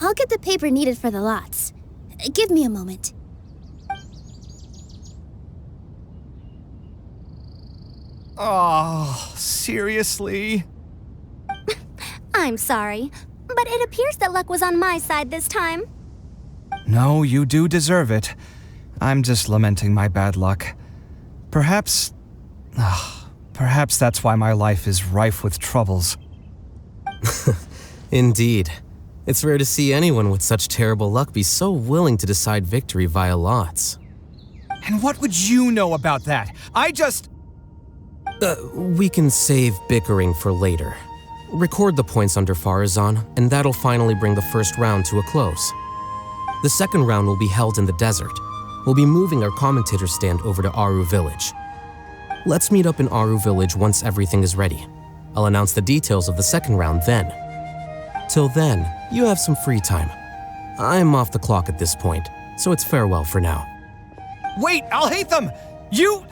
I'll get the paper needed for the lots. Give me a moment. Oh, seriously? I'm sorry, but it appears that luck was on my side this time. No, you do deserve it. I'm just lamenting my bad luck. Perhaps that's why my life is rife with troubles. Indeed. It's rare to see anyone with such terrible luck be so willing to decide victory via lots. And what would you know about that? We can save bickering for later. Record the points under Faruzan, and that'll finally bring the first round to a close. The second round will be held in the desert. We'll be moving our commentator stand over to Aru Village. Let's meet up in Aru Village once everything is ready. I'll announce the details of the second round then. Till then, you have some free time. I'm off the clock at this point, so it's farewell for now. Wait, Alhaitham! You...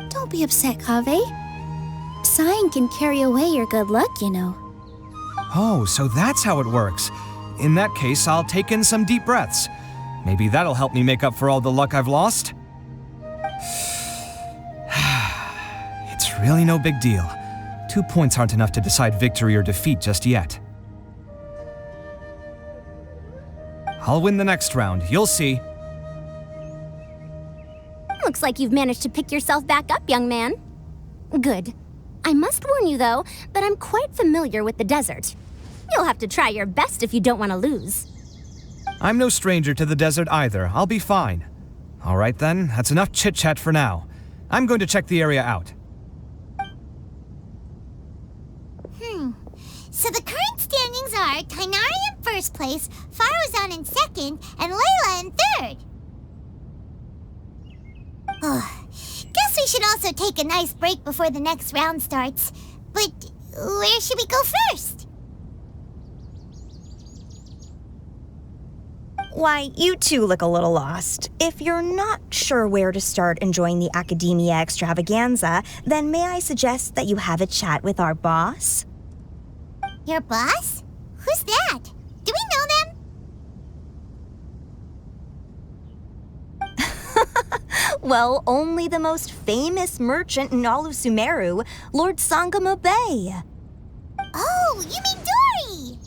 Don't be upset, Kaveh. Sighing can carry away your good luck, you know. Oh, so that's how it works. In that case, I'll take in some deep breaths. Maybe that'll help me make up for all the luck I've lost. It's really no big deal. 2 points aren't enough to decide victory or defeat just yet. I'll win the next round, you'll see. Looks like you've managed to pick yourself back up, young man. Good. I must warn you, though, that I'm quite familiar with the desert. You'll have to try your best if you don't want to lose. I'm no stranger to the desert either. I'll be fine. All right then, that's enough chit-chat for now. I'm going to check the area out. So the current standings are Tighnari in first place, Faruzan in second, and Layla in third. Guess we should also take a nice break before the next round starts. But where should we go first? Why, you two look a little lost. If you're not sure where to start enjoying the Academia extravaganza, then may I suggest that you have a chat with our boss? Your boss? Who's that? Do we know them? Well, only the most famous merchant in all of Sumeru, Lord Sangamo Bay. Oh, you mean Dori!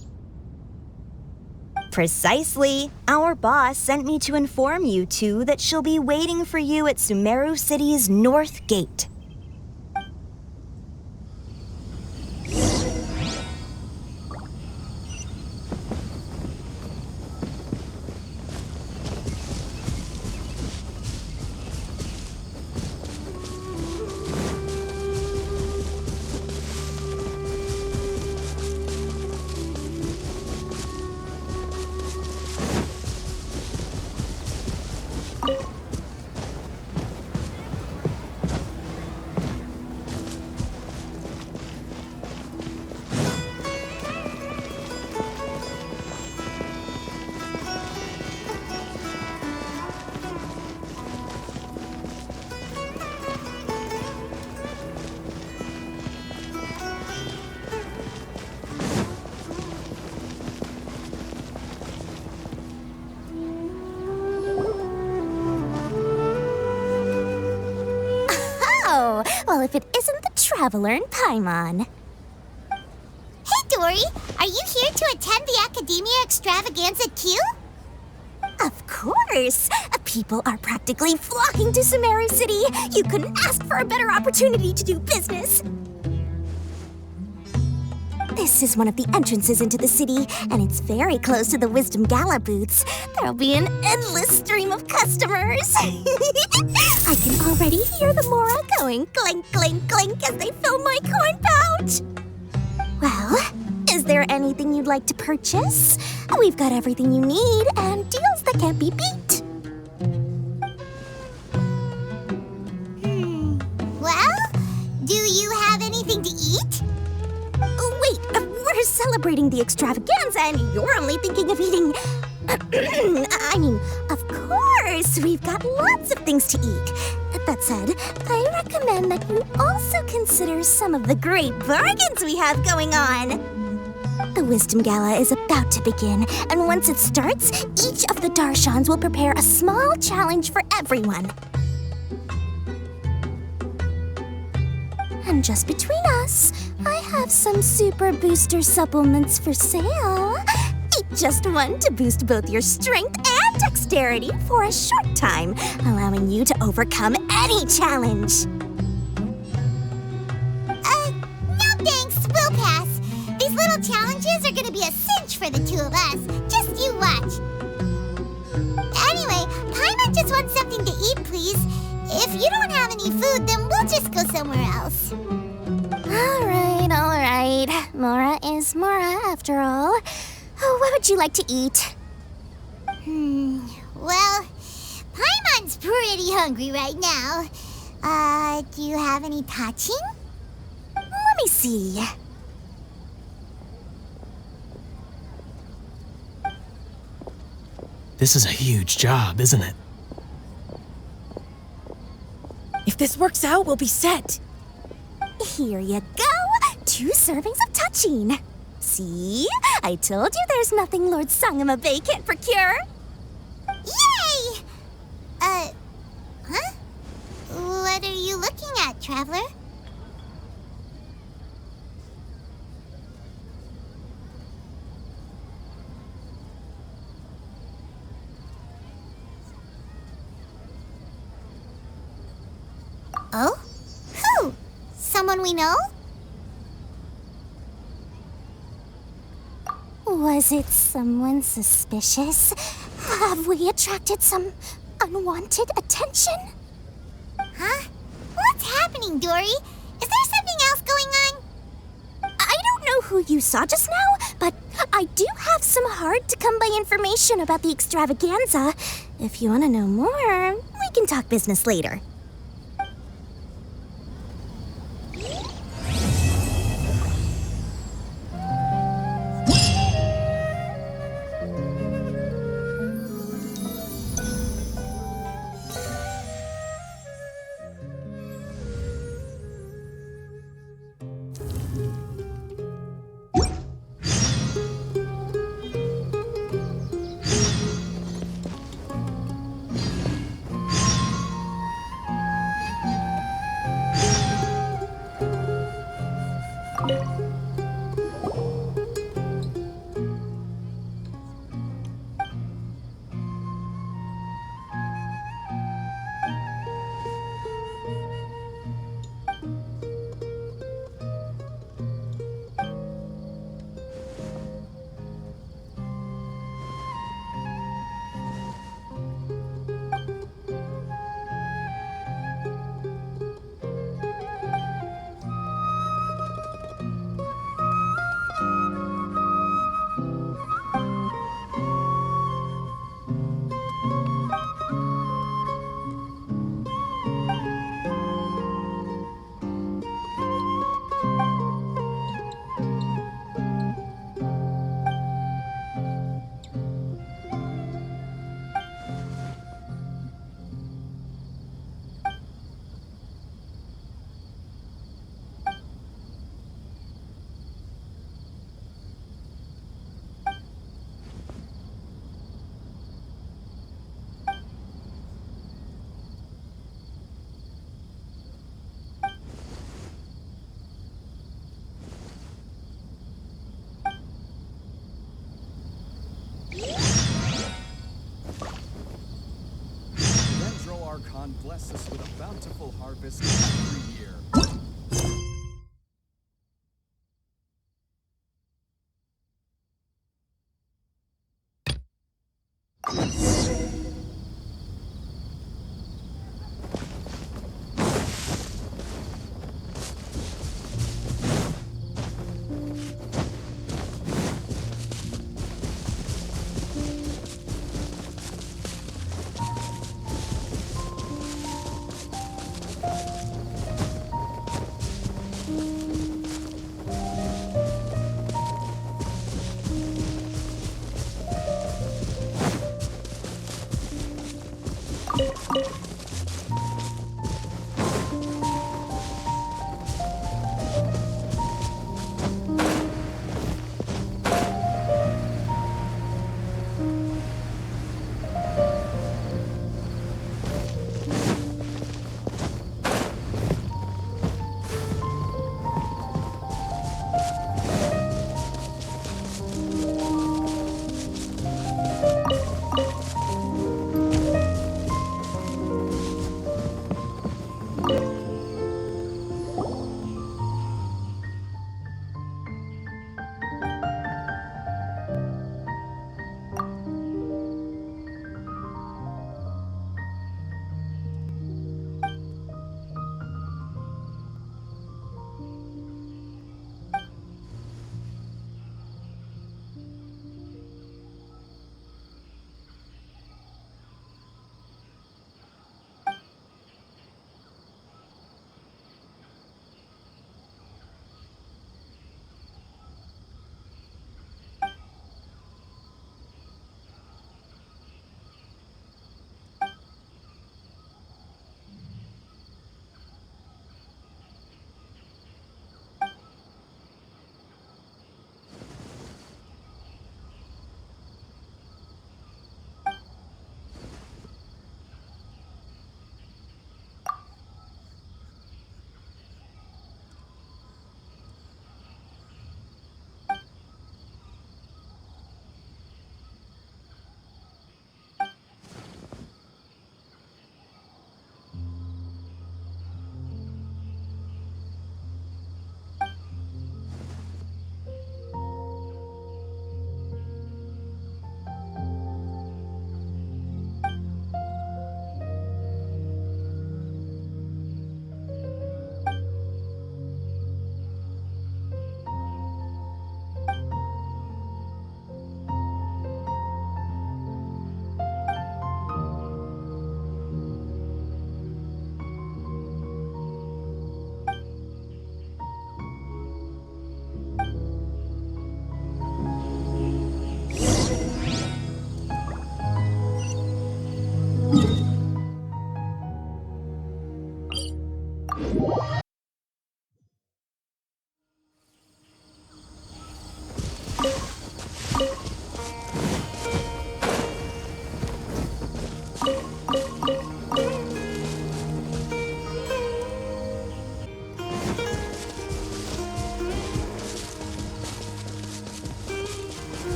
Precisely. Our boss sent me to inform you two that she'll be waiting for you at Sumeru City's North Gate. Well, if it isn't the Traveler in Paimon. Hey, Dori! Are you here to attend the Academia Extravaganza too? Of course! People are practically flocking to Sumeru City. You couldn't ask for a better opportunity to do business. This is one of the entrances into the city, and it's very close to the Wisdom Gala booths. There'll be an endless stream of customers. I can already hear the Mora going clink, clink, clink as they fill my coin pouch. Well, is there anything you'd like to purchase? We've got everything you need and deals that can't be beat. Well, do you have anything to eat? Wait, we're celebrating the extravaganza and you're only thinking of eating... I mean, of course, we've got lots of things to eat. That said, I recommend that you also consider some of the great bargains we have going on. The Wisdom Gala is about to begin, and once it starts, each of the Darshans will prepare a small challenge for everyone. And just between us, I have some super booster supplements for sale. Eat just one to boost both your strength and dexterity for a short time, allowing you to overcome any challenge. No thanks, we'll pass. These little challenges are gonna be a cinch for the two of us. Just you watch. Anyway, Paimon just wants something to eat, please. If you don't have any food, then we'll just go somewhere else. All right. Mora is Mora, after all. Oh, what would you like to eat? Well, Paimon's pretty hungry right now. Do you have any touching? Let me see. This is a huge job, isn't it? If this works out, we'll be set. Here you go. 2 servings of touching. See? I told you there's nothing Lord Sangamo Bay can't procure. Yay! Huh? What are you looking at, Traveler? Oh? Who? Someone we know? Was it someone suspicious? Have we attracted some unwanted attention? Huh? What's happening, Dori? Is there something else going on? I don't know who you saw just now, but I do have some hard-to-come-by information about the extravaganza. If you want to know more, we can talk business later. Archon bless us with a bountiful harvest every year.